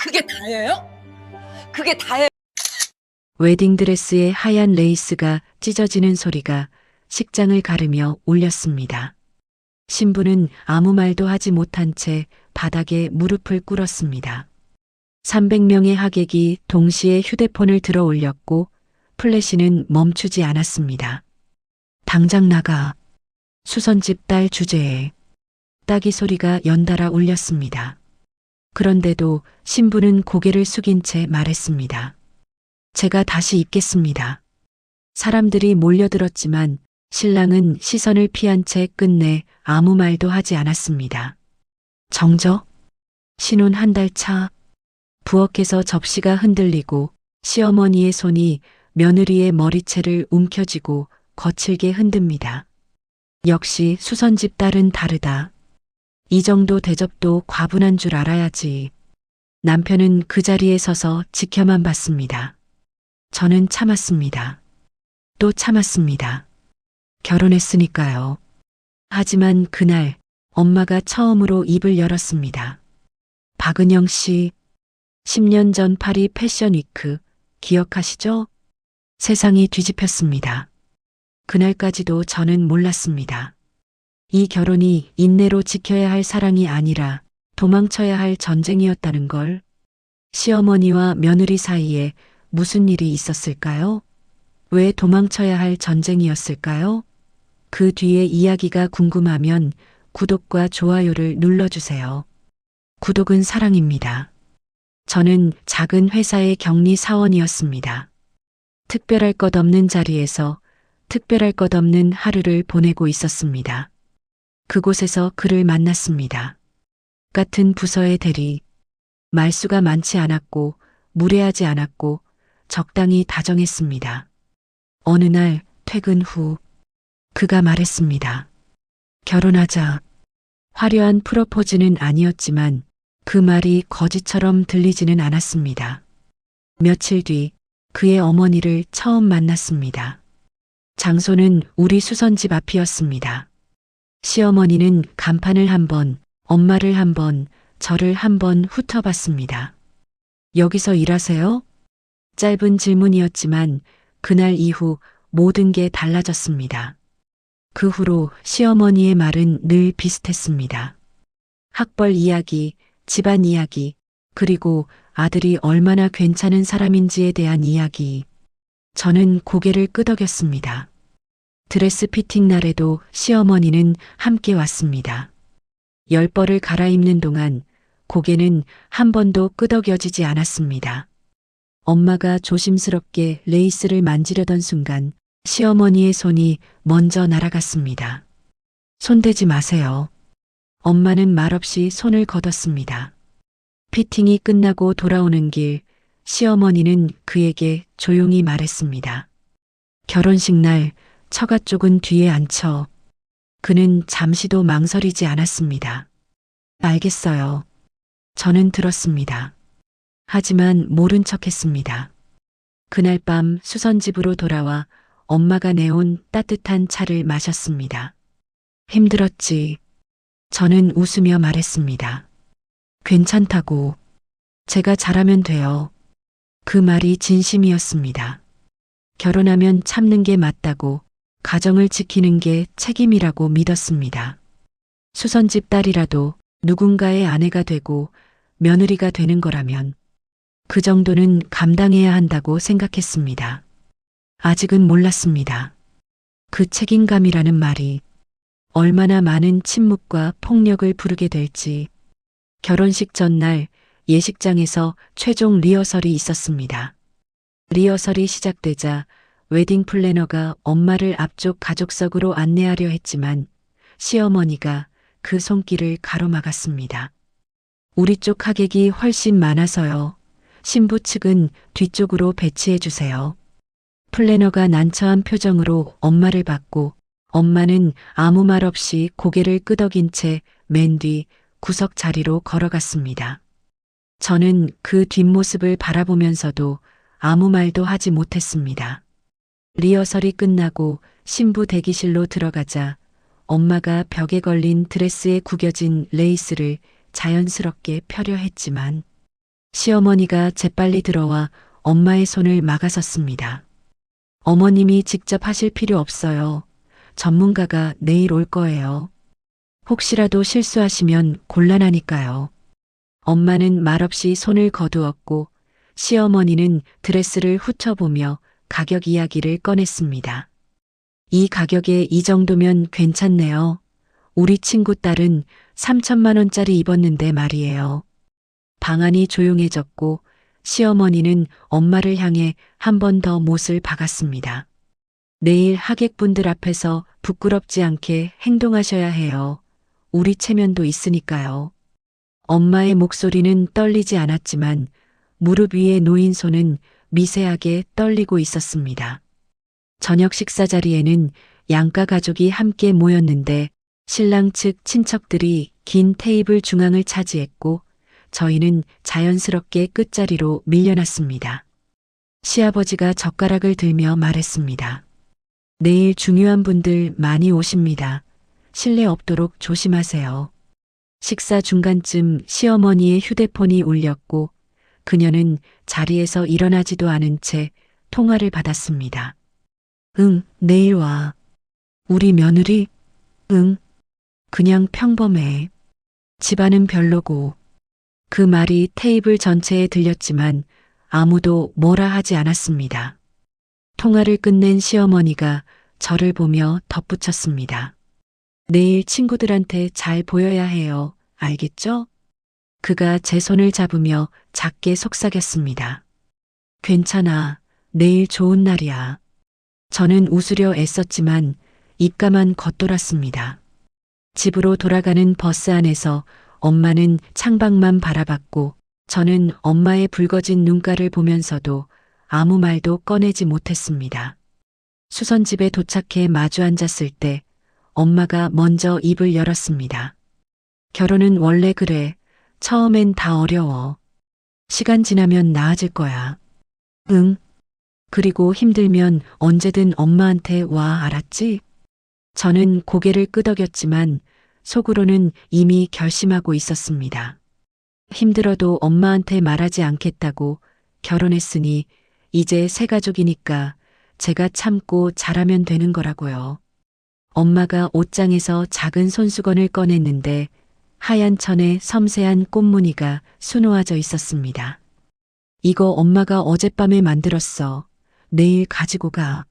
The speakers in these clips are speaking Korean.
그게 다예요? 그게 다예요? 웨딩드레스의 하얀 레이스가 찢어지는 소리가 식장을 가르며 울렸습니다. 신부는 아무 말도 하지 못한 채 바닥에 무릎을 꿇었습니다. 300명의 하객이 동시에 휴대폰을 들어 올렸고 플래시는 멈추지 않았습니다. 당장 나가. 수선집 딸 주제에 따기 소리가 연달아 울렸습니다. 그런데도 신부는 고개를 숙인 채 말했습니다. 제가 다시 입겠습니다. 사람들이 몰려들었지만 신랑은 시선을 피한 채 끝내 아무 말도 하지 않았습니다. 정적? 신혼 한 달 차. 부엌에서 접시가 흔들리고 시어머니의 손이 며느리의 머리채를 움켜쥐고 거칠게 흔듭니다. 역시 수선집 딸은 다르다. 이 정도 대접도 과분한 줄 알아야지. 남편은 그 자리에 서서 지켜만 봤습니다. 저는 참았습니다. 또 참았습니다. 결혼했으니까요. 하지만 그날 엄마가 처음으로 입을 열었습니다. 박은영 씨, 10년 전 파리 패션 위크 기억하시죠? 세상이 뒤집혔습니다. 그날까지도 저는 몰랐습니다. 이 결혼이 인내로 지켜야 할 사랑이 아니라 도망쳐야 할 전쟁이었다는 걸. 시어머니와 며느리 사이에 무슨 일이 있었을까요? 왜 도망쳐야 할 전쟁이었을까요? 그 뒤의 이야기가 궁금하면 구독과 좋아요를 눌러주세요. 구독은 사랑입니다. 저는 작은 회사의 격리 사원이었습니다. 특별할 것 없는 자리에서 특별할 것 없는 하루를 보내고 있었습니다. 그곳에서 그를 만났습니다. 같은 부서의 대리. 말수가 많지 않았고 무례하지 않았고 적당히 다정했습니다. 어느 날 퇴근 후 그가 말했습니다. 결혼하자. 화려한 프로포즈는 아니었지만 그 말이 거짓처럼 들리지는 않았습니다. 며칠 뒤 그의 어머니를 처음 만났습니다. 장소는 우리 수선집 앞이었습니다. 시어머니는 간판을 한 번, 엄마를 한 번, 저를 한 번 훑어봤습니다. 여기서 일하세요? 짧은 질문이었지만 그날 이후 모든 게 달라졌습니다. 그 후로 시어머니의 말은 늘 비슷했습니다. 학벌 이야기, 집안 이야기, 그리고 아들이 얼마나 괜찮은 사람인지에 대한 이야기. 저는 고개를 끄덕였습니다. 드레스 피팅 날에도 시어머니는 함께 왔습니다. 열 벌을 갈아입는 동안 고개는 한 번도 끄덕여지지 않았습니다. 엄마가 조심스럽게 레이스를 만지려던 순간 시어머니의 손이 먼저 날아갔습니다. 손대지 마세요. 엄마는 말없이 손을 걷었습니다. 피팅이 끝나고 돌아오는 길 시어머니는 그에게 조용히 말했습니다. 결혼식 날 처가 쪽은 뒤에 앉혀. 그는 잠시도 망설이지 않았습니다. 알겠어요. 저는 들었습니다. 하지만 모른 척했습니다. 그날 밤 수선집으로 돌아와 엄마가 내온 따뜻한 차를 마셨습니다. 힘들었지. 저는 웃으며 말했습니다. 괜찮다고. 제가 잘하면 돼요. 그 말이 진심이었습니다. 결혼하면 참는 게 맞다고, 가정을 지키는 게 책임이라고 믿었습니다. 수선집 딸이라도 누군가의 아내가 되고 며느리가 되는 거라면 그 정도는 감당해야 한다고 생각했습니다. 아직은 몰랐습니다. 그 책임감이라는 말이 얼마나 많은 침묵과 폭력을 부르게 될지. 결혼식 전날 예식장에서 최종 리허설이 있었습니다. 리허설이 시작되자 웨딩 플래너가 엄마를 앞쪽 가족석으로 안내하려 했지만 시어머니가 그 손길을 가로막았습니다. 우리 쪽 하객이 훨씬 많아서요. 신부 측은 뒤쪽으로 배치해 주세요. 플래너가 난처한 표정으로 엄마를 봤고 엄마는 아무 말 없이 고개를 끄덕인 채 맨 뒤 구석 자리로 걸어갔습니다. 저는 그 뒷모습을 바라보면서도 아무 말도 하지 못했습니다. 리허설이 끝나고 신부 대기실로 들어가자 엄마가 벽에 걸린 드레스에 구겨진 레이스를 자연스럽게 펴려 했지만 시어머니가 재빨리 들어와 엄마의 손을 막아섰습니다. 어머님이 직접 하실 필요 없어요. 전문가가 내일 올 거예요. 혹시라도 실수하시면 곤란하니까요. 엄마는 말없이 손을 거두었고 시어머니는 드레스를 훑어보며 가격 이야기를 꺼냈습니다. 이 가격에 이 정도면 괜찮네요. 우리 친구 딸은 3천만 원짜리 입었는데 말이에요. 방안이 조용해졌고 시어머니는 엄마를 향해 한 번 더 못을 박았습니다. 내일 하객분들 앞에서 부끄럽지 않게 행동하셔야 해요. 우리 체면도 있으니까요. 엄마의 목소리는 떨리지 않았지만 무릎 위에 놓인 손은 미세하게 떨리고 있었습니다. 저녁 식사 자리에는 양가 가족이 함께 모였는데 신랑 측 친척들이 긴 테이블 중앙을 차지했고 저희는 자연스럽게 끝자리로 밀려났습니다. 시아버지가 젓가락을 들며 말했습니다. 내일 중요한 분들 많이 오십니다. 실례 없도록 조심하세요. 식사 중간쯤 시어머니의 휴대폰이 울렸고 그녀는 자리에서 일어나지도 않은 채 통화를 받았습니다. 응, 내일 와. 우리 며느리? 응. 그냥 평범해. 집안은 별로고. 그 말이 테이블 전체에 들렸지만 아무도 뭐라 하지 않았습니다. 통화를 끝낸 시어머니가 저를 보며 덧붙였습니다. 내일 친구들한테 잘 보여야 해요. 알겠죠? 그가 제 손을 잡으며 작게 속삭였습니다. 괜찮아. 내일 좋은 날이야. 저는 웃으려 애썼지만 입가만 겉돌았습니다. 집으로 돌아가는 버스 안에서 엄마는 창밖만 바라봤고 저는 엄마의 붉어진 눈가를 보면서도 아무 말도 꺼내지 못했습니다. 수선집에 도착해 마주 앉았을 때 엄마가 먼저 입을 열었습니다. 결혼은 원래 그래. 처음엔 다 어려워. 시간 지나면 나아질 거야. 응. 그리고 힘들면 언제든 엄마한테 와, 알았지? 저는 고개를 끄덕였지만 속으로는 이미 결심하고 있었습니다. 힘들어도 엄마한테 말하지 않겠다고 결혼했으니 이제 새 가족이니까 제가 참고 잘하면 되는 거라고요. 엄마가 옷장에서 작은 손수건을 꺼냈는데 하얀 천에 섬세한 꽃무늬가 수놓아져 있었습니다. 이거 엄마가 어젯밤에 만들었어. 내일 가지고 가.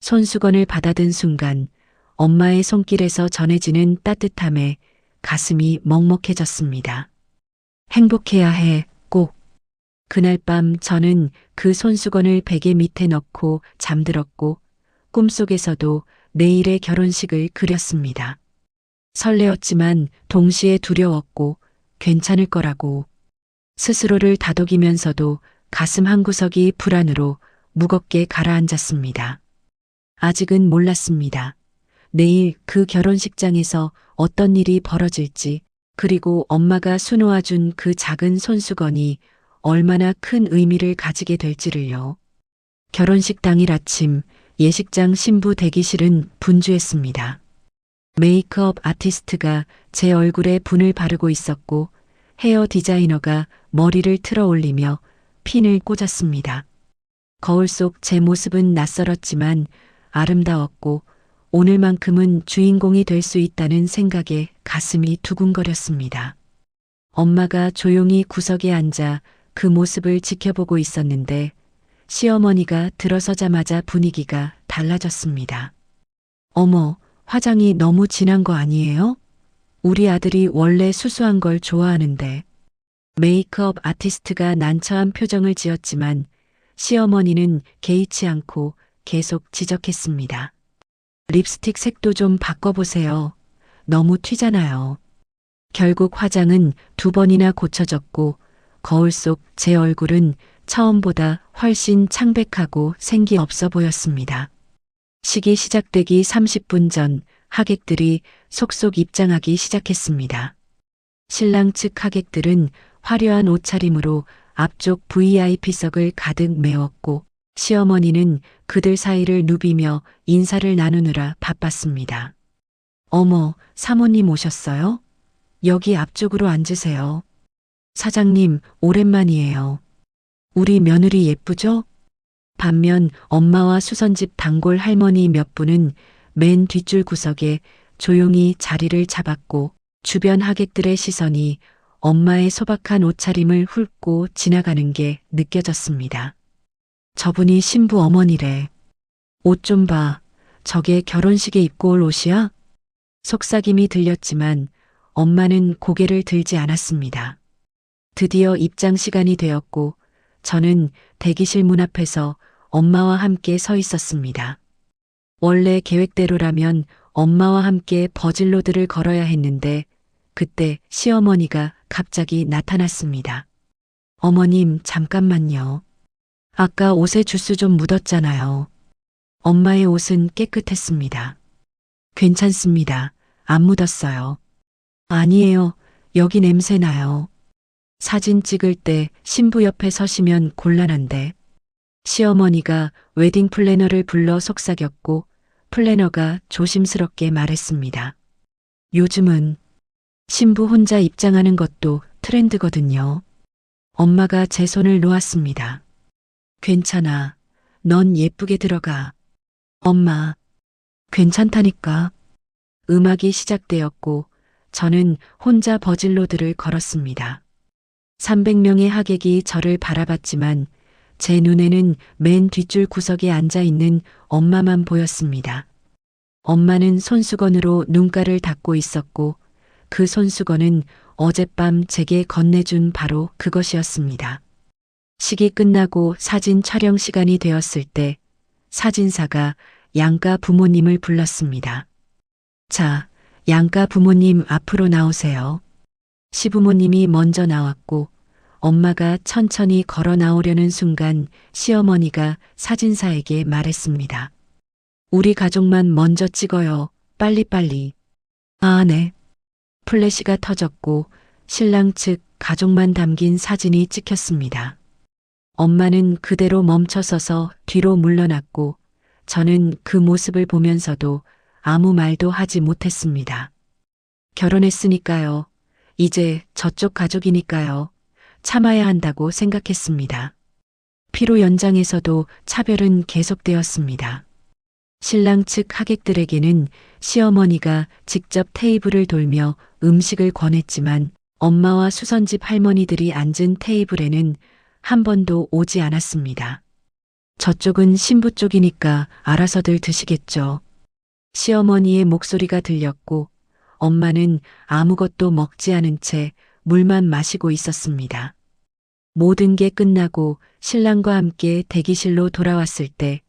손수건을 받아든 순간 엄마의 손길에서 전해지는 따뜻함에 가슴이 먹먹해졌습니다. 행복해야 해, 꼭. 그날 밤 저는 그 손수건을 베개 밑에 넣고 잠들었고 꿈속에서도 내일의 결혼식을 그렸습니다. 설레었지만 동시에 두려웠고 괜찮을 거라고. 스스로를 다독이면서도 가슴 한구석이 불안으로 무겁게 가라앉았습니다. 아직은 몰랐습니다. 내일 그 결혼식장에서 어떤 일이 벌어질지, 그리고 엄마가 수놓아준 그 작은 손수건이 얼마나 큰 의미를 가지게 될지를요. 결혼식 당일 아침 예식장 신부 대기실은 분주했습니다. 메이크업 아티스트가 제 얼굴에 분을 바르고 있었고 헤어 디자이너가 머리를 틀어 올리며 핀을 꽂았습니다. 거울 속 제 모습은 낯설었지만 아름다웠고 오늘만큼은 주인공이 될 수 있다는 생각에 가슴이 두근거렸습니다. 엄마가 조용히 구석에 앉아 그 모습을 지켜보고 있었는데 시어머니가 들어서자마자 분위기가 달라졌습니다. 어머, 화장이 너무 진한 거 아니에요? 우리 아들이 원래 수수한 걸 좋아하는데. 메이크업 아티스트가 난처한 표정을 지었지만 시어머니는 개의치 않고 계속 지적했습니다. 립스틱 색도 좀 바꿔보세요. 너무 튀잖아요. 결국 화장은 2번이나 고쳐졌고 거울 속 제 얼굴은 처음보다 훨씬 창백하고 생기 없어 보였습니다. 식이 시작되기 30분 전 하객들이 속속 입장하기 시작했습니다. 신랑 측 하객들은 화려한 옷차림으로 앞쪽 VIP석을 가득 메웠고 시어머니는 그들 사이를 누비며 인사를 나누느라 바빴습니다. 어머, 사모님 오셨어요? 여기 앞쪽으로 앉으세요. 사장님, 오랜만이에요. 우리 며느리 예쁘죠? 반면 엄마와 수선집 단골 할머니 몇 분은 맨 뒷줄 구석에 조용히 자리를 잡았고 주변 하객들의 시선이 엄마의 소박한 옷차림을 훑고 지나가는 게 느껴졌습니다. 저분이 신부 어머니래. 옷 좀 봐. 저게 결혼식에 입고 올 옷이야? 속삭임이 들렸지만 엄마는 고개를 들지 않았습니다. 드디어 입장 시간이 되었고 저는 대기실 문 앞에서 엄마와 함께 서 있었습니다. 원래 계획대로라면 엄마와 함께 버질로드를 걸어야 했는데 그때 시어머니가 갑자기 나타났습니다. 어머님, 잠깐만요. 아까 옷에 주스 좀 묻었잖아요. 엄마의 옷은 깨끗했습니다. 괜찮습니다. 안 묻었어요. 아니에요. 여기 냄새 나요. 사진 찍을 때 신부 옆에 서시면 곤란한데. 시어머니가 웨딩 플래너를 불러 속삭였고 플래너가 조심스럽게 말했습니다. 요즘은 신부 혼자 입장하는 것도 트렌드거든요. 엄마가 제 손을 놓았습니다. 괜찮아. 넌 예쁘게 들어가. 엄마. 괜찮다니까. 음악이 시작되었고 저는 혼자 버질로드를 걸었습니다. 300명의 하객이 저를 바라봤지만 제 눈에는 맨 뒷줄 구석에 앉아 있는 엄마만 보였습니다. 엄마는 손수건으로 눈가를 닦고 있었고 그 손수건은 어젯밤 제게 건네준 바로 그것이었습니다. 식이 끝나고 사진 촬영 시간이 되었을 때 사진사가 양가 부모님을 불렀습니다. 자, 양가 부모님 앞으로 나오세요. 시부모님이 먼저 나왔고 엄마가 천천히 걸어 나오려는 순간 시어머니가 사진사에게 말했습니다. 우리 가족만 먼저 찍어요. 빨리빨리. 아, 네. 플래시가 터졌고 신랑 측 가족만 담긴 사진이 찍혔습니다. 엄마는 그대로 멈춰서서 뒤로 물러났고 저는 그 모습을 보면서도 아무 말도 하지 못했습니다. 결혼했으니까요. 이제 저쪽 가족이니까요. 참아야 한다고 생각했습니다. 피로 연장에서도 차별은 계속되었습니다. 신랑 측 하객들에게는 시어머니가 직접 테이블을 돌며 음식을 권했지만 엄마와 수선집 할머니들이 앉은 테이블에는 한 번도 오지 않았습니다. 저쪽은 신부 쪽이니까 알아서들 드시겠죠. 시어머니의 목소리가 들렸고 엄마는 아무것도 먹지 않은 채 물만 마시고 있었습니다. 모든 게 끝나고 신랑과 함께 대기실로 돌아왔을 때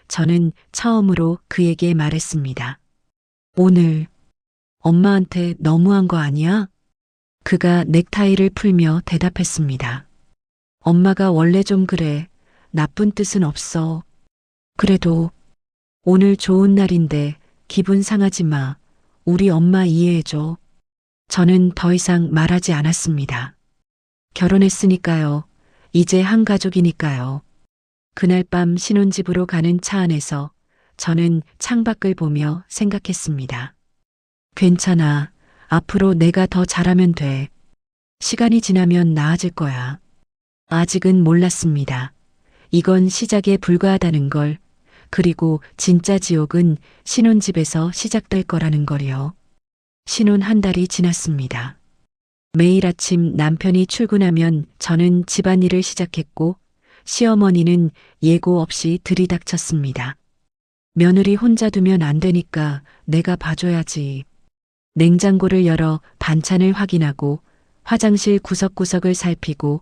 저는 처음으로 그에게 말했습니다. 오늘 엄마한테 너무한 거 아니야? 그가 넥타이를 풀며 대답했습니다. 엄마가 원래 좀 그래. 나쁜 뜻은 없어. 그래도 오늘 좋은 날인데 기분 상하지 마. 우리 엄마 이해해줘. 저는 더 이상 말하지 않았습니다. 결혼했으니까요. 이제 한 가족이니까요. 그날 밤 신혼집으로 가는 차 안에서 저는 창밖을 보며 생각했습니다. 괜찮아. 앞으로 내가 더 잘하면 돼. 시간이 지나면 나아질 거야. 아직은 몰랐습니다. 이건 시작에 불과하다는 걸, 그리고 진짜 지옥은 신혼집에서 시작될 거라는 걸요. 신혼 한 달이 지났습니다. 매일 아침 남편이 출근하면 저는 집안일을 시작했고 시어머니는 예고 없이 들이닥쳤습니다. 며느리 혼자 두면 안 되니까 내가 봐줘야지. 냉장고를 열어 반찬을 확인하고 화장실 구석구석을 살피고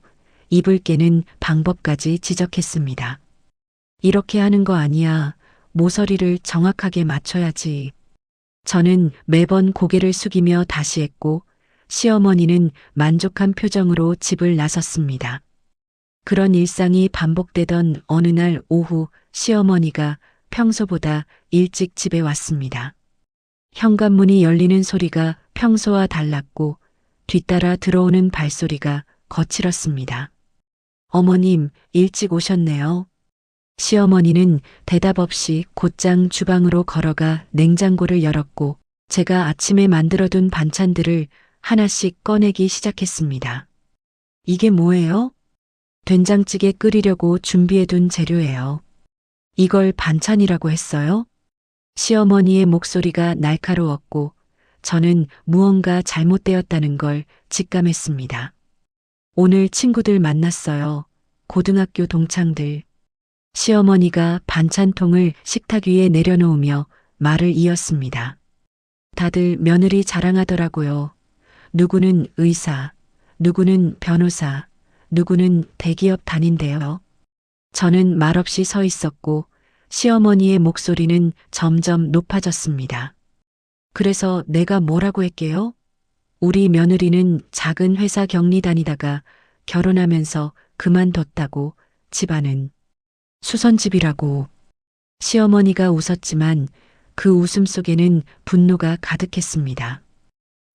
이불 깨는 방법까지 지적했습니다. 이렇게 하는 거 아니야. 모서리를 정확하게 맞춰야지. 저는 매번 고개를 숙이며 다시 했고 시어머니는 만족한 표정으로 집을 나섰습니다. 그런 일상이 반복되던 어느 날 오후 시어머니가 평소보다 일찍 집에 왔습니다. 현관문이 열리는 소리가 평소와 달랐고 뒤따라 들어오는 발소리가 거칠었습니다. 어머님, 일찍 오셨네요. 시어머니는 대답 없이 곧장 주방으로 걸어가 냉장고를 열었고 제가 아침에 만들어둔 반찬들을 하나씩 꺼내기 시작했습니다. 이게 뭐예요? 된장찌개 끓이려고 준비해둔 재료예요. 이걸 반찬이라고 했어요? 시어머니의 목소리가 날카로웠고 저는 무언가 잘못되었다는 걸 직감했습니다. 오늘 친구들 만났어요. 고등학교 동창들. 시어머니가 반찬통을 식탁 위에 내려놓으며 말을 이었습니다. 다들 며느리 자랑하더라고요. 누구는 의사, 누구는 변호사, 누구는 대기업 다닌대요. 저는 말없이 서 있었고 시어머니의 목소리는 점점 높아졌습니다. 그래서 내가 뭐라고 했게요? 우리 며느리는 작은 회사 격리 다니다가 결혼하면서 그만뒀다고, 집안은 수선집이라고. 시어머니가 웃었지만 그 웃음 속에는 분노가 가득했습니다.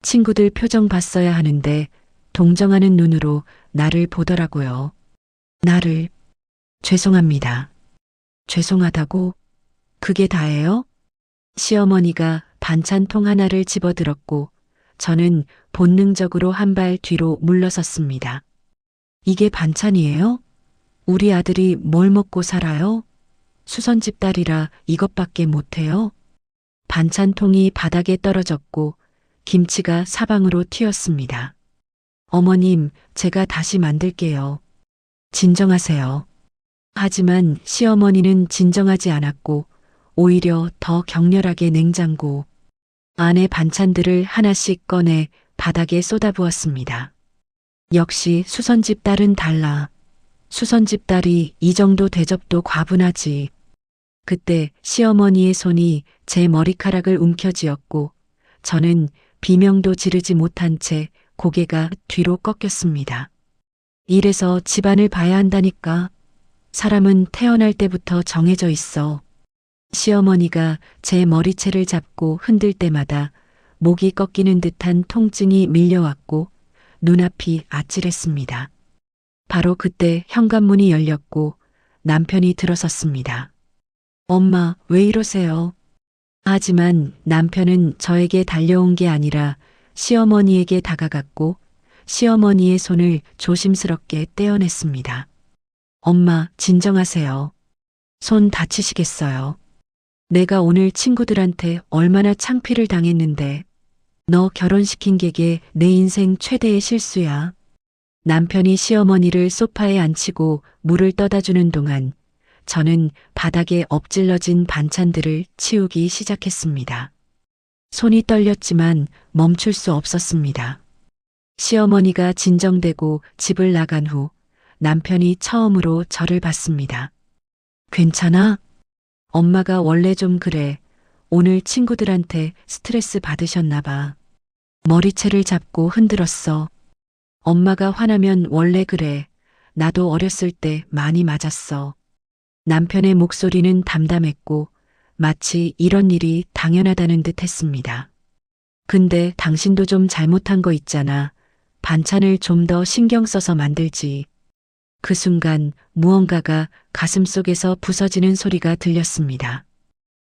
친구들 표정 봤어야 하는데 동정하는 눈으로 나를 보더라고요. 나를. 죄송합니다. 죄송하다고? 그게 다예요? 시어머니가 반찬통 하나를 집어들었고 저는 본능적으로 한 발 뒤로 물러섰습니다. 이게 반찬이에요? 우리 아들이 뭘 먹고 살아요? 수선집 딸이라 이것밖에 못해요? 반찬통이 바닥에 떨어졌고 김치가 사방으로 튀었습니다. 어머님, 제가 다시 만들게요. 진정하세요. 하지만 시어머니는 진정하지 않았고 오히려 더 격렬하게 냉장고 안에 반찬들을 하나씩 꺼내 바닥에 쏟아부었습니다. 역시 수선집 딸은 달라. 수선집 딸이 이 정도 대접도 과분하지. 그때 시어머니의 손이 제 머리카락을 움켜쥐었고 저는 비명도 지르지 못한 채 고개가 뒤로 꺾였습니다. 이래서 집안을 봐야 한다니까. 사람은 태어날 때부터 정해져 있어. 시어머니가 제 머리채를 잡고 흔들 때마다 목이 꺾이는 듯한 통증이 밀려왔고 눈앞이 아찔했습니다. 바로 그때 현관문이 열렸고 남편이 들어섰습니다. 엄마, 왜 이러세요? 하지만 남편은 저에게 달려온 게 아니라 시어머니에게 다가갔고 시어머니의 손을 조심스럽게 떼어냈습니다. 엄마, 진정하세요. 손 다치시겠어요. 내가 오늘 친구들한테 얼마나 창피를 당했는데. 너 결혼시킨 게 내 인생 최대의 실수야. 남편이 시어머니를 소파에 앉히고 물을 떠다 주는 동안 저는 바닥에 엎질러진 반찬들을 치우기 시작했습니다. 손이 떨렸지만 멈출 수 없었습니다. 시어머니가 진정되고 집을 나간 후 남편이 처음으로 저를 봤습니다. 괜찮아? 엄마가 원래 좀 그래. 오늘 친구들한테 스트레스 받으셨나 봐. 머리채를 잡고 흔들었어. 엄마가 화나면 원래 그래. 나도 어렸을 때 많이 맞았어. 남편의 목소리는 담담했고 마치 이런 일이 당연하다는 듯 했습니다. 근데 당신도 좀 잘못한 거 있잖아. 반찬을 좀 더 신경 써서 만들지. 그 순간 무언가가 가슴속에서 부서지는 소리가 들렸습니다.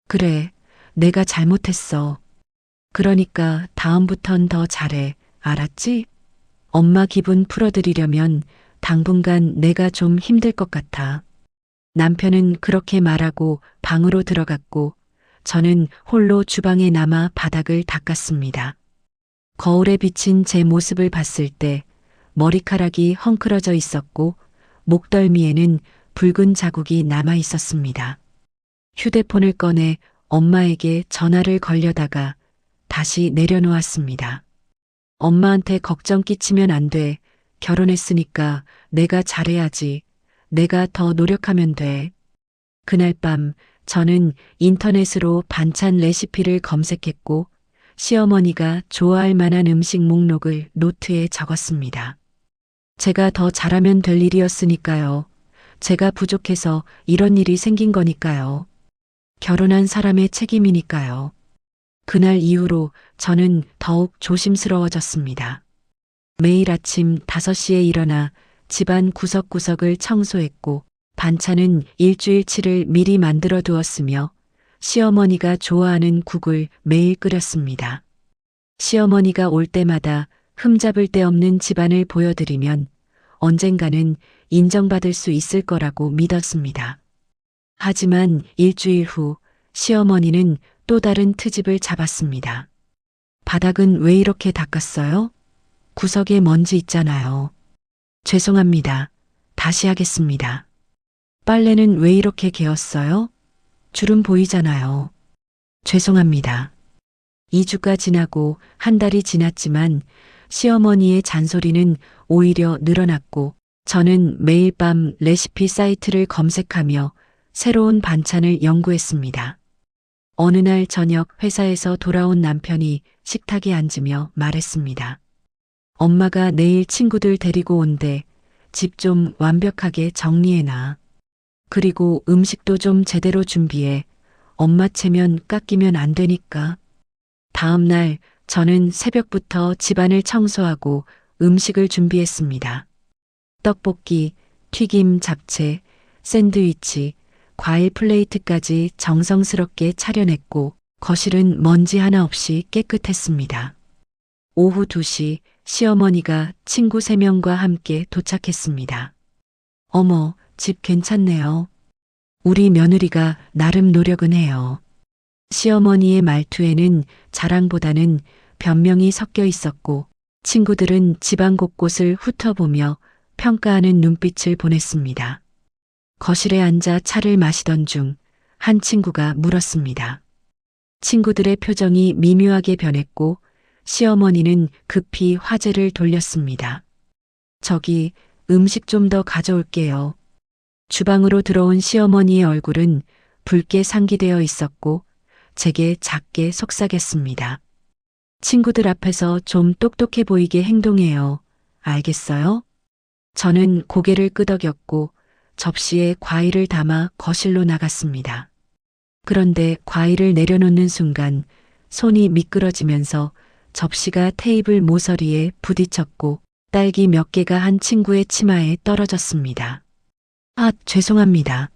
그래, 내가 잘못했어. 그러니까 다음부턴 더 잘해. 알았지? 엄마 기분 풀어드리려면 당분간 내가 좀 힘들 것 같아. 남편은 그렇게 말하고 방으로 들어갔고 저는 홀로 주방에 남아 바닥을 닦았습니다. 거울에 비친 제 모습을 봤을 때 머리카락이 헝클어져 있었고 목덜미에는 붉은 자국이 남아 있었습니다. 휴대폰을 꺼내 엄마에게 전화를 걸려다가 다시 내려놓았습니다. 엄마한테 걱정 끼치면 안 돼. 결혼했으니까 내가 잘해야지. 내가 더 노력하면 돼. 그날 밤 저는 인터넷으로 반찬 레시피를 검색했고 시어머니가 좋아할 만한 음식 목록을 노트에 적었습니다. 제가 더 잘하면 될 일이었으니까요. 제가 부족해서 이런 일이 생긴 거니까요. 결혼한 사람의 책임이니까요. 그날 이후로 저는 더욱 조심스러워졌습니다. 매일 아침 5시에 일어나 집안 구석구석을 청소했고 반찬은 일주일치를 미리 만들어 두었으며 시어머니가 좋아하는 국을 매일 끓였습니다. 시어머니가 올 때마다 흠잡을 데 없는 집안을 보여드리면 언젠가는 인정받을 수 있을 거라고 믿었습니다. 하지만 일주일 후 시어머니는 또 다른 트집을 잡았습니다. 바닥은 왜 이렇게 닦았어요? 구석에 먼지 있잖아요. 죄송합니다. 다시 하겠습니다. 빨래는 왜 이렇게 개었어요? 주름 보이잖아요. 죄송합니다. 2주가 지나고 한 달이 지났지만 시어머니의 잔소리는 오히려 늘어났고 저는 매일 밤 레시피 사이트를 검색하며 새로운 반찬을 연구했습니다. 어느 날 저녁 회사에서 돌아온 남편이 식탁에 앉으며 말했습니다. 엄마가 내일 친구들 데리고 온대. 집 좀 완벽하게 정리해놔. 그리고 음식도 좀 제대로 준비해. 엄마 체면 깎이면 안 되니까. 다음 날 저는 새벽부터 집안을 청소하고 음식을 준비했습니다. 떡볶이, 튀김, 잡채, 샌드위치, 과일 플레이트까지 정성스럽게 차려냈고 거실은 먼지 하나 없이 깨끗했습니다. 오후 2시 시어머니가 친구 3명과 함께 도착했습니다. 어머, 집 괜찮네요. 우리 며느리가 나름 노력은 해요. 시어머니의 말투에는 자랑보다는 변명이 섞여 있었고 친구들은 집안 곳곳을 훑어보며 평가하는 눈빛을 보냈습니다. 거실에 앉아 차를 마시던 중 한 친구가 물었습니다. 친구들의 표정이 미묘하게 변했고 시어머니는 급히 화제를 돌렸습니다. 저기 음식 좀 더 가져올게요. 주방으로 들어온 시어머니의 얼굴은 붉게 상기되어 있었고 제게 작게 속삭였습니다. 친구들 앞에서 좀 똑똑해 보이게 행동해요. 알겠어요? 저는 고개를 끄덕였고 접시에 과일을 담아 거실로 나갔습니다. 그런데 과일을 내려놓는 순간 손이 미끄러지면서 접시가 테이블 모서리에 부딪혔고 딸기 몇 개가 한 친구의 치마에 떨어졌습니다. 아, 죄송합니다.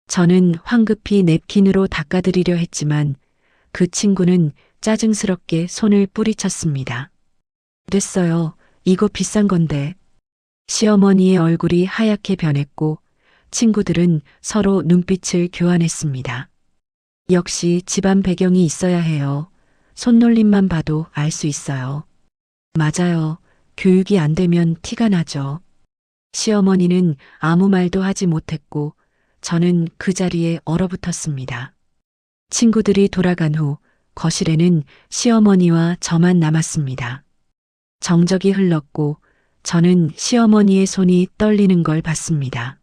저는 황급히 냅킨으로 닦아드리려 했지만 그 친구는 짜증스럽게 손을 뿌리쳤습니다. 됐어요. 이거 비싼 건데. 시어머니의 얼굴이 하얗게 변했고 친구들은 서로 눈빛을 교환했습니다. 역시 집안 배경이 있어야 해요. 손놀림만 봐도 알 수 있어요. 맞아요. 교육이 안 되면 티가 나죠. 시어머니는 아무 말도 하지 못했고 저는 그 자리에 얼어붙었습니다. 친구들이 돌아간 후 거실에는 시어머니와 저만 남았습니다. 정적이 흘렀고 저는 시어머니의 손이 떨리는 걸 봤습니다.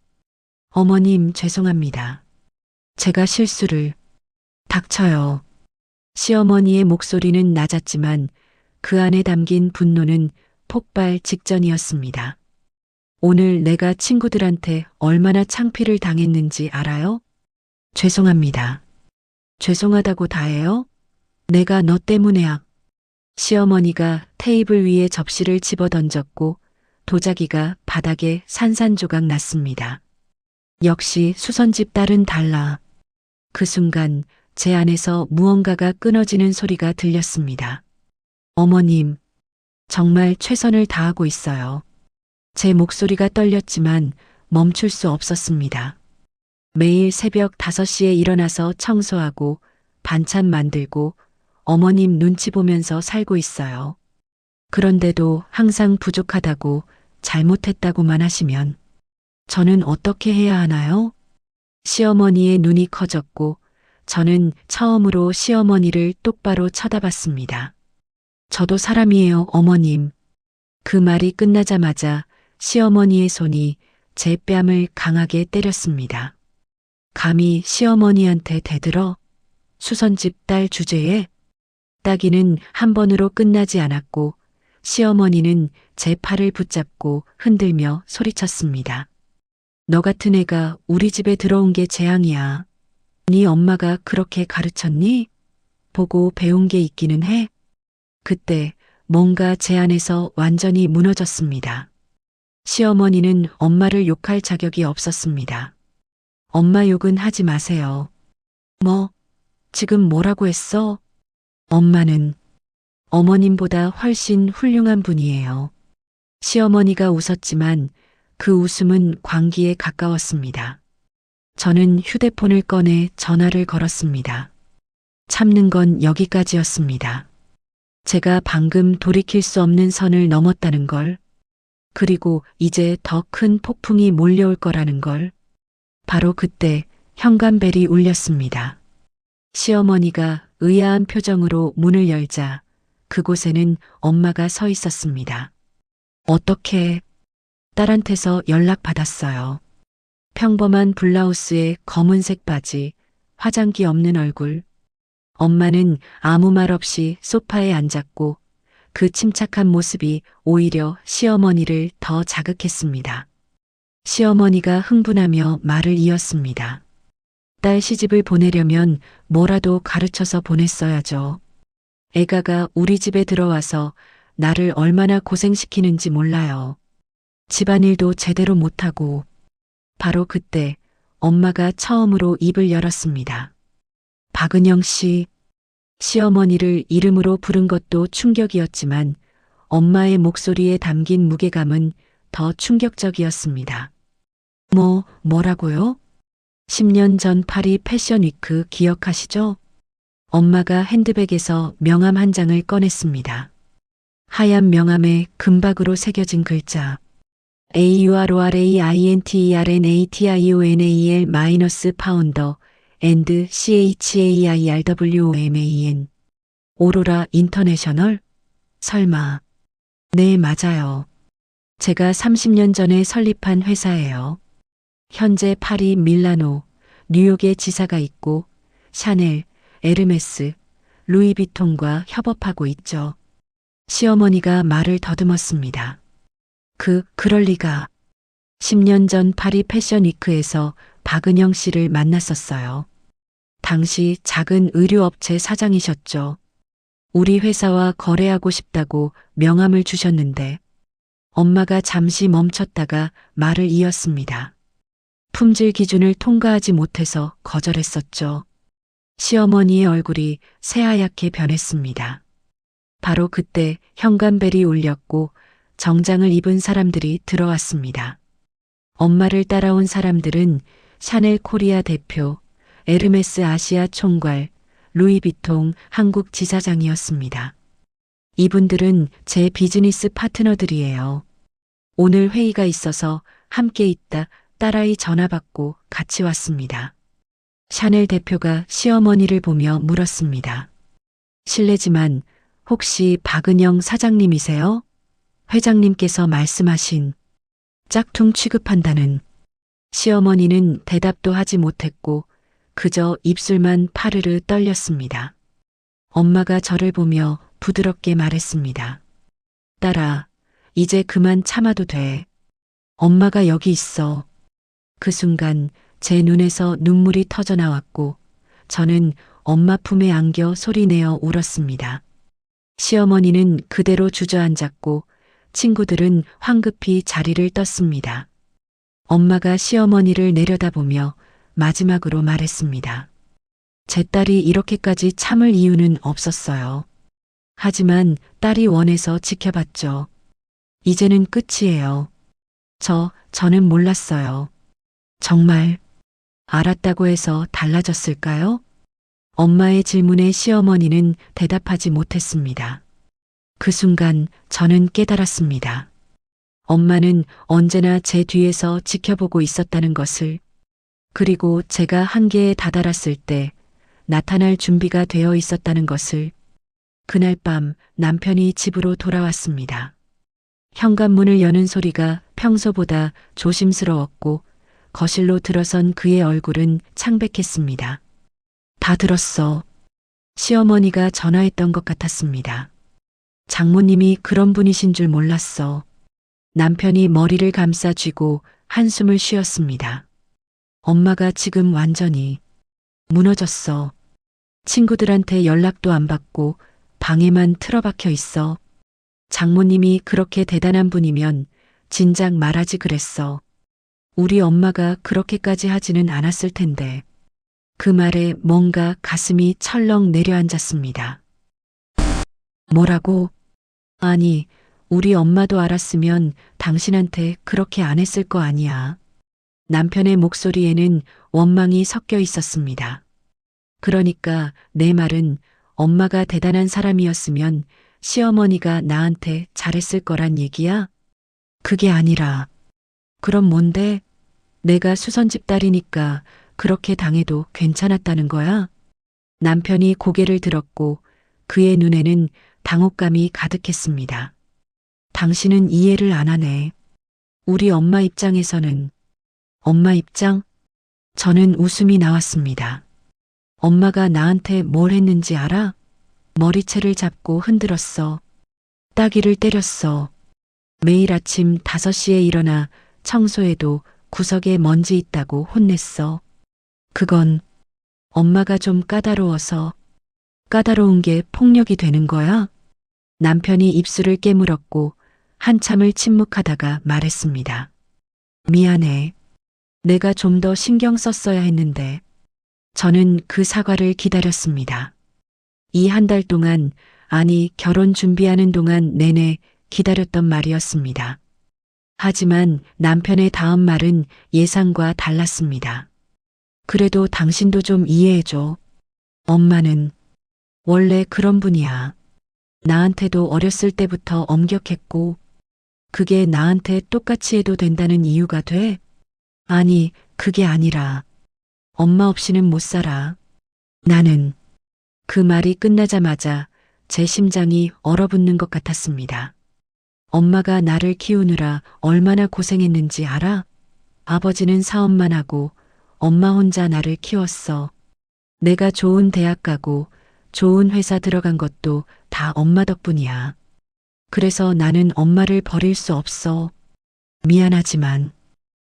어머님, 죄송합니다. 제가 실수를. 닥쳐요. 시어머니의 목소리는 낮았지만 그 안에 담긴 분노는 폭발 직전이었습니다. 오늘 내가 친구들한테 얼마나 창피를 당했는지 알아요? 죄송합니다. 죄송하다고 다해요? 내가 너 때문에야. 시어머니가 테이블 위에 접시를 집어던졌고 도자기가 바닥에 산산조각 났습니다. 역시 수선집 딸은 달라. 그 순간 제 안에서 무언가가 끊어지는 소리가 들렸습니다. 어머님, 정말 최선을 다하고 있어요. 제 목소리가 떨렸지만 멈출 수 없었습니다. 매일 새벽 5시에 일어나서 청소하고 반찬 만들고 어머님 눈치 보면서 살고 있어요. 그런데도 항상 부족하다고 잘못했다고만 하시면 저는 어떻게 해야 하나요? 시어머니의 눈이 커졌고 저는 처음으로 시어머니를 똑바로 쳐다봤습니다. 저도 사람이에요, 어머님. 그 말이 끝나자마자 시어머니의 손이 제 뺨을 강하게 때렸습니다. 감히 시어머니한테 대들어? 수선집 딸 주제에? 따기는 한 번으로 끝나지 않았고 시어머니는 제 팔을 붙잡고 흔들며 소리쳤습니다. 너 같은 애가 우리 집에 들어온 게 재앙이야. 네 엄마가 그렇게 가르쳤니? 보고 배운 게 있기는 해. 그때 뭔가 제 안에서 완전히 무너졌습니다. 시어머니는 엄마를 욕할 자격이 없었습니다. 엄마 욕은 하지 마세요. 뭐, 지금 뭐라고 했어? 엄마는 어머님보다 훨씬 훌륭한 분이에요. 시어머니가 웃었지만 그 웃음은 광기에 가까웠습니다. 저는 휴대폰을 꺼내 전화를 걸었습니다. 참는 건 여기까지였습니다. 제가 방금 돌이킬 수 없는 선을 넘었다는 걸, 그리고 이제 더 큰 폭풍이 몰려올 거라는 걸. 바로 그때 현관벨이 울렸습니다. 시어머니가 의아한 표정으로 문을 열자 그곳에는 엄마가 서 있었습니다. 어떻게? 딸한테서 연락받았어요. 평범한 블라우스에 검은색 바지, 화장기 없는 얼굴. 엄마는 아무 말 없이 소파에 앉았고 그 침착한 모습이 오히려 시어머니를 더 자극했습니다. 시어머니가 흥분하며 말을 이었습니다. 딸 시집을 보내려면 뭐라도 가르쳐서 보냈어야죠. 애가가 우리 집에 들어와서 나를 얼마나 고생시키는지 몰라요. 집안일도 제대로 못하고. 바로 그때 엄마가 처음으로 입을 열었습니다. 박은영 씨. 시어머니를 이름으로 부른 것도 충격이었지만 엄마의 목소리에 담긴 무게감은 더 충격적이었습니다. 뭐라고요? 10년 전 파리 패션 위크 기억하시죠? 엄마가 핸드백에서 명함 한 장을 꺼냈습니다. 하얀 명함에 금박으로 새겨진 글자. AURAINTERNATIONAL- and CHAIRWOMAN. 오로라 인터내셔널? 설마. 네, 맞아요. 제가 30년 전에 설립한 회사예요. 현재 파리, 밀라노, 뉴욕에 지사가 있고 샤넬, 에르메스, 루이비통과 협업하고 있죠. 시어머니가 말을 더듬었습니다. 그럴 리가. 10년 전 파리 패션 위크에서 박은영 씨를 만났었어요. 당시 작은 의류업체 사장이셨죠. 우리 회사와 거래하고 싶다고 명함을 주셨는데 엄마가 잠시 멈췄다가 말을 이었습니다. 품질 기준을 통과하지 못해서 거절했었죠. 시어머니의 얼굴이 새하얗게 변했습니다. 바로 그때 현관벨이 울렸고 정장을 입은 사람들이 들어왔습니다. 엄마를 따라온 사람들은 샤넬 코리아 대표, 에르메스 아시아 총괄, 루이비통 한국 지사장이었습니다. 이분들은 제 비즈니스 파트너들이에요. 오늘 회의가 있어서 함께 있다 딸아이 전화 받고 같이 왔습니다. 샤넬 대표가 시어머니를 보며 물었습니다. 실례지만 혹시 박은영 사장님이세요? 회장님께서 말씀하신 짝퉁 취급한다는. 시어머니는 대답도 하지 못했고 그저 입술만 파르르 떨렸습니다. 엄마가 저를 보며 부드럽게 말했습니다. 딸아, 이제 그만 참아도 돼. 엄마가 여기 있어. 그 순간 제 눈에서 눈물이 터져 나왔고 저는 엄마 품에 안겨 소리내어 울었습니다. 시어머니는 그대로 주저앉았고 친구들은 황급히 자리를 떴습니다. 엄마가 시어머니를 내려다보며 마지막으로 말했습니다. 제 딸이 이렇게까지 참을 이유는 없었어요. 하지만 딸이 원해서 지켜봤죠. 이제는 끝이에요. 저는 몰랐어요. 정말 알았다고 해서 달라졌을까요? 엄마의 질문에 시어머니는 대답하지 못했습니다. 그 순간 저는 깨달았습니다. 엄마는 언제나 제 뒤에서 지켜보고 있었다는 것을, 그리고 제가 한계에 다다랐을 때 나타날 준비가 되어 있었다는 것을. 그날 밤 남편이 집으로 돌아왔습니다. 현관문을 여는 소리가 평소보다 조심스러웠고 거실로 들어선 그의 얼굴은 창백했습니다. 다 들었어. 시어머니가 전화했던 것 같았습니다. 장모님이 그런 분이신 줄 몰랐어. 남편이 머리를 감싸 쥐고 한숨을 쉬었습니다. 엄마가 지금 완전히 무너졌어. 친구들한테 연락도 안 받고 방에만 틀어박혀 있어. 장모님이 그렇게 대단한 분이면 진작 말하지 그랬어. 우리 엄마가 그렇게까지 하지는 않았을 텐데. 그 말에 뭔가 가슴이 철렁 내려앉았습니다. 뭐라고? 아니, 우리 엄마도 알았으면 당신한테 그렇게 안 했을 거 아니야. 남편의 목소리에는 원망이 섞여 있었습니다. 그러니까 내 말은 엄마가 대단한 사람이었으면 시어머니가 나한테 잘했을 거란 얘기야? 그게 아니라, 그럼 뭔데? 내가 수선집 딸이니까 그렇게 당해도 괜찮았다는 거야? 남편이 고개를 들었고 그의 눈에는 당혹감이 가득했습니다. 당신은 이해를 안 하네. 우리 엄마 입장에서는. 엄마 입장? 저는 웃음이 나왔습니다. 엄마가 나한테 뭘 했는지 알아? 머리채를 잡고 흔들었어. 따귀를 때렸어. 매일 아침 5시에 일어나 청소해도 구석에 먼지 있다고 혼냈어. 그건 엄마가 좀 까다로워서. 까다로운 게 폭력이 되는 거야? 남편이 입술을 깨물었고 한참을 침묵하다가 말했습니다. 미안해. 내가 좀 더 신경 썼어야 했는데. 저는 그 사과를 기다렸습니다. 이 한 달 동안, 아니 결혼 준비하는 동안 내내 기다렸던 말이었습니다. 하지만 남편의 다음 말은 예상과 달랐습니다. 그래도 당신도 좀 이해해줘. 엄마는 원래 그런 분이야. 나한테도 어렸을 때부터 엄격했고, 그게 나한테 똑같이 해도 된다는 이유가 돼? 아니, 그게 아니라, 엄마 없이는 못 살아. 나는. 그 말이 끝나자마자 제 심장이 얼어붙는 것 같았습니다. 엄마가 나를 키우느라 얼마나 고생했는지 알아? 아버지는 사업만 하고 엄마 혼자 나를 키웠어. 내가 좋은 대학 가고 좋은 회사 들어간 것도 다 엄마 덕분이야. 그래서 나는 엄마를 버릴 수 없어. 미안하지만.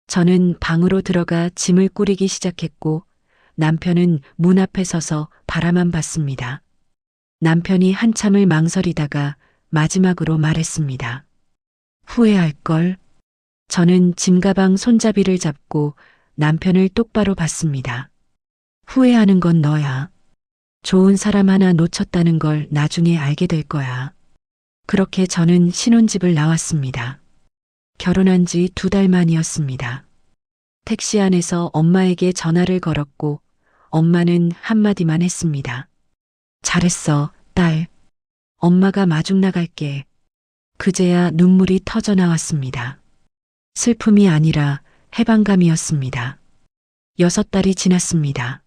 저는 방으로 들어가 짐을 꾸리기 시작했고 남편은 문 앞에 서서 바라만 봤습니다. 남편이 한참을 망설이다가 마지막으로 말했습니다. 후회할걸. 저는 짐가방 손잡이를 잡고 남편을 똑바로 봤습니다. 후회하는 건 너야. 좋은 사람 하나 놓쳤다는 걸 나중에 알게 될 거야. 그렇게 저는 신혼집을 나왔습니다. 결혼한 지 2달 만이었습니다. 택시 안에서 엄마에게 전화를 걸었고 엄마는 한마디만 했습니다. 잘했어, 딸. 엄마가 마중 나갈게. 그제야 눈물이 터져 나왔습니다. 슬픔이 아니라 해방감이었습니다. 6달이 지났습니다.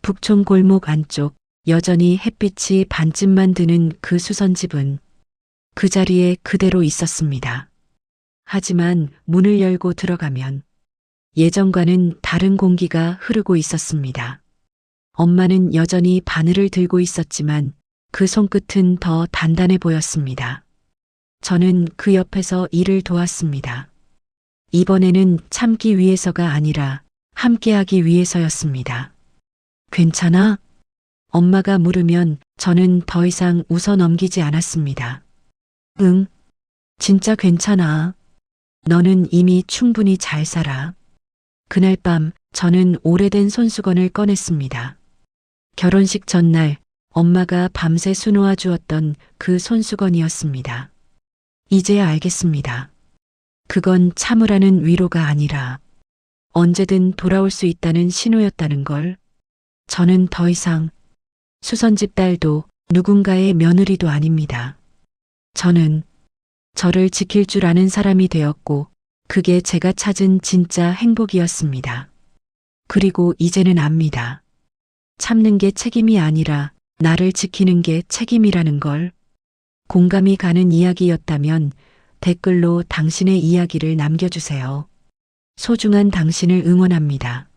북촌 골목 안쪽 여전히 햇빛이 반쯤만 드는 그 수선집은 그 자리에 그대로 있었습니다. 하지만 문을 열고 들어가면 예전과는 다른 공기가 흐르고 있었습니다. 엄마는 여전히 바늘을 들고 있었지만 그 손끝은 더 단단해 보였습니다. 저는 그 옆에서 일을 도왔습니다. 이번에는 참기 위해서가 아니라 함께하기 위해서였습니다. 괜찮아? 엄마가 물으면 저는 더 이상 웃어 넘기지 않았습니다. 응, 진짜 괜찮아. 너는 이미 충분히 잘 살아. 그날 밤 저는 오래된 손수건을 꺼냈습니다. 결혼식 전날 엄마가 밤새 수놓아 주었던 그 손수건이었습니다. 이제야 알겠습니다. 그건 참으라는 위로가 아니라 언제든 돌아올 수 있다는 신호였다는 걸. 저는 더 이상 수선집 딸도 누군가의 며느리도 아닙니다. 저는 저를 지킬 줄 아는 사람이 되었고 그게 제가 찾은 진짜 행복이었습니다. 그리고 이제는 압니다. 참는 게 책임이 아니라 나를 지키는 게 책임이라는 걸. 공감이 가는 이야기였다면 댓글로 당신의 이야기를 남겨주세요. 소중한 당신을 응원합니다.